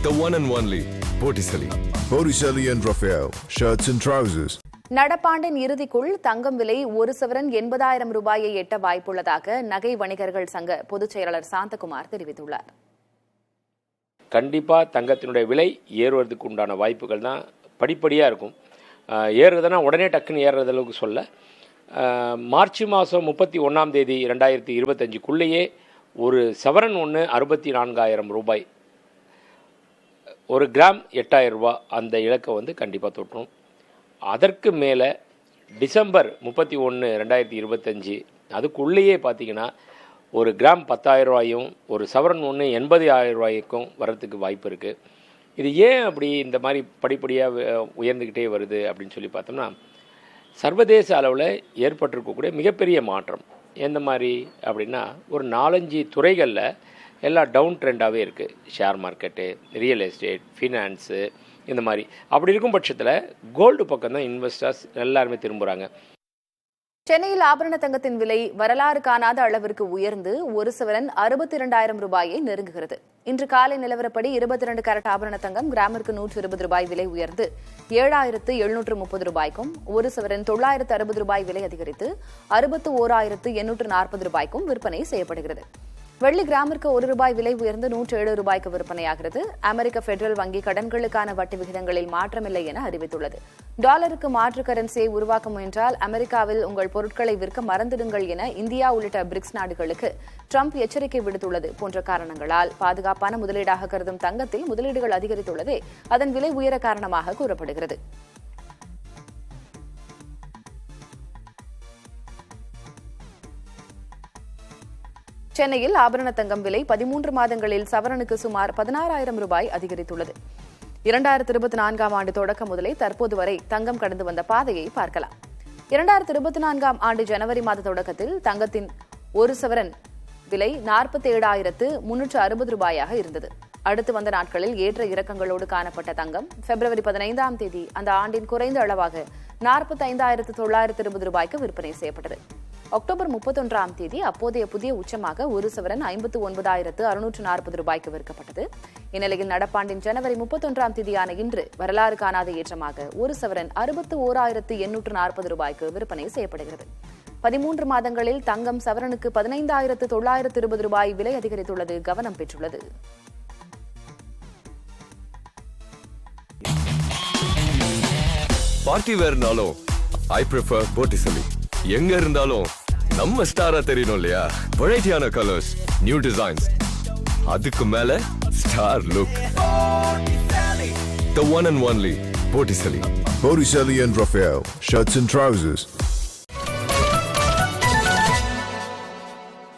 The one and only Botticelli. Botticelli and Raphael, shirts and trousers. நடப்பாண்டின் இறுதிக்குள் தங்கம் விலை ஒரு சவரன் 80,000 ரூபாயை எட்ட வாய்ப்புள்ளதாக நகை வணிகர்கள் சங்க பொதுச் செயலாளர் சாந்தகுமார் தெரிவித்துள்ளார். கண்டிப்பாக தங்கத்தினுடைய விலை ஏறுவதற்கு உண்டான வாய்ப்புகள் தான் படிப்படியாக இருக்கும். ஏறுறதுனா உடனே டக்குன்னு ஏறுறது அளவுக்கு சொல்ல, மார்ச் மாதம் 31ஆம் தேதி 2025க்குள்ளேயே ஒரு சவரன் 64,000 ரூபாய், ஒரு கிராம் 8,000 ரூபாய், அந்த இலக்கை கண்டிப்பாக தொட்டணும். அதற்கு மேலே டிசம்பர் 31, 2025 அதுக்குள்ளேயே பார்த்திங்கன்னா ஒரு கிராம் 10,000 ரூபாயும் ஒரு சவரன் 80,000 ரூபாய்க்கும் வர்றதுக்கு வாய்ப்பு இருக்குது. இது ஏன் அப்படி இந்த மாதிரி படிப்படியாக உயர்ந்துக்கிட்டே வருது அப்படின்னு சொல்லி பார்த்தோம்னா, சர்வதேச அளவில் ஏற்பட்டிருக்கக்கூடிய மிகப்பெரிய மாற்றம் எந்த மாதிரி அப்படின்னா, ஒரு 4-5 துறைகளில் எல்லாம் டவுன் ட்ரெண்டாகவே இருக்குது. Share market, real estate, finance, இந்த மாதிரி. அப்படி இருக்கும் பட்சத்தில் கோல்டு பக்கம் தான் இன்வெஸ்டர்ஸ் எல்லாருமே திரும்புகிறாங்க. சென்னையில் ஆபரண தங்கத்தின் விலை வரலாறு காணாத அளவிற்கு உயர்ந்து ஒரு சவரன் 62,000 ரூபாயை நெருங்குகிறது. இன்று காலை நிலவரப்படி 22 கேரட் ஆபரண தங்கம் கிராமிற்கு 120 ரூபாய் விலை உயர்ந்து 7,730 ரூபாய்க்கும், ஒரு சவரன் 960 ரூபாய் விலை அதிகரித்து 61,840 ரூபாய்க்கும் விற்பனை செய்யப்படுகிறது. வெள்ளி கிராமிற்கு 1 ரூபாய் விலை உயர்ந்து 107 ரூபாய்க்கு விற்பனையாகிறது. அமெரிக்க பெடரல் வங்கி கடன்களுக்கான வட்டி விகிதங்களில் மாற்றமில்லை என அறிவித்துள்ளது. டாலருக்கு மாற்று கரன்சியை உருவாக்க முயன்றால் அமெரிக்காவில் உங்கள் பொருட்களை விற்க மறந்திடுங்கள் என இந்தியா உள்ளிட்ட பிரிக்ஸ் நாடுகளுக்கு ட்ரம்ப் எச்சரிக்கை விடுத்துள்ளது போன்ற காரணங்களால் பாதுகாப்பான முதலீடாக கருதும் தங்கத்தில் முதலீடுகள் அதிகரித்துள்ளதே அதன் விலை உயர காரணமாக கூறப்படுகிறது. சென்னையில் ஆபரண தங்கம் விலை 13 மாதங்களில் சவரனுக்கு சுமார் 16,000 ரூபாய் அதிகரித்துள்ளது. 2024ஆம் ஆண்டு தொடக்கம் முதலே தற்போது வரை தங்கம் கடந்து வந்த பாதையை பார்க்கலாம். 2024ஆம் ஆண்டு ஜனவரி மாத தொடக்கத்தில் தங்கத்தின் ஒரு சவரன் விலை 47,360 ரூபாயாக இருந்தது. அடுத்து வந்த நாட்களில் ஏற்ற இறக்கங்களோடு காணப்பட்ட தங்கம் பிப்ரவரி 15ஆம் தேதி அந்த ஆண்டின் குறைந்த அளவாக 45,920 ரூபாய்க்கு விற்பனை செய்யப்பட்டது. அக்டோபர் 31ஆம் தேதி அப்போதைய புதிய உச்சமாக ஒரு சவரன் 59,640 ரூபாய்க்கு விற்கப்பட்டது. இந்நிலையில் நடப்பாண்டின் ஜனவரி 31ஆம் தேதியான இன்று வரலாறு காணாத ஏற்றமாக ஒரு சவரன் 61,840 ரூபாய்க்கு விற்பனை செய்யப்படுகிறது. 13 மாதங்களில் தங்கம் சவரனுக்கு 15,920 ரூபாய் விலை அதிகரித்துள்ளது கவனம் பெற்றுள்ளது. பார்ட்டி வேர்னாலும் ஐ ப்ரிஃபர் Botticelli. எங்க இருந்தாலும் நம்ம ஸ்டாரா தெரியணும் இல்லையா? வெரைட்டியான கலர்ஸ், நியூ டிசைன்ஸ், அதுக்கு மேல star look. The one and only Botticelli. Botticelli and Raphael, shirts and trousers.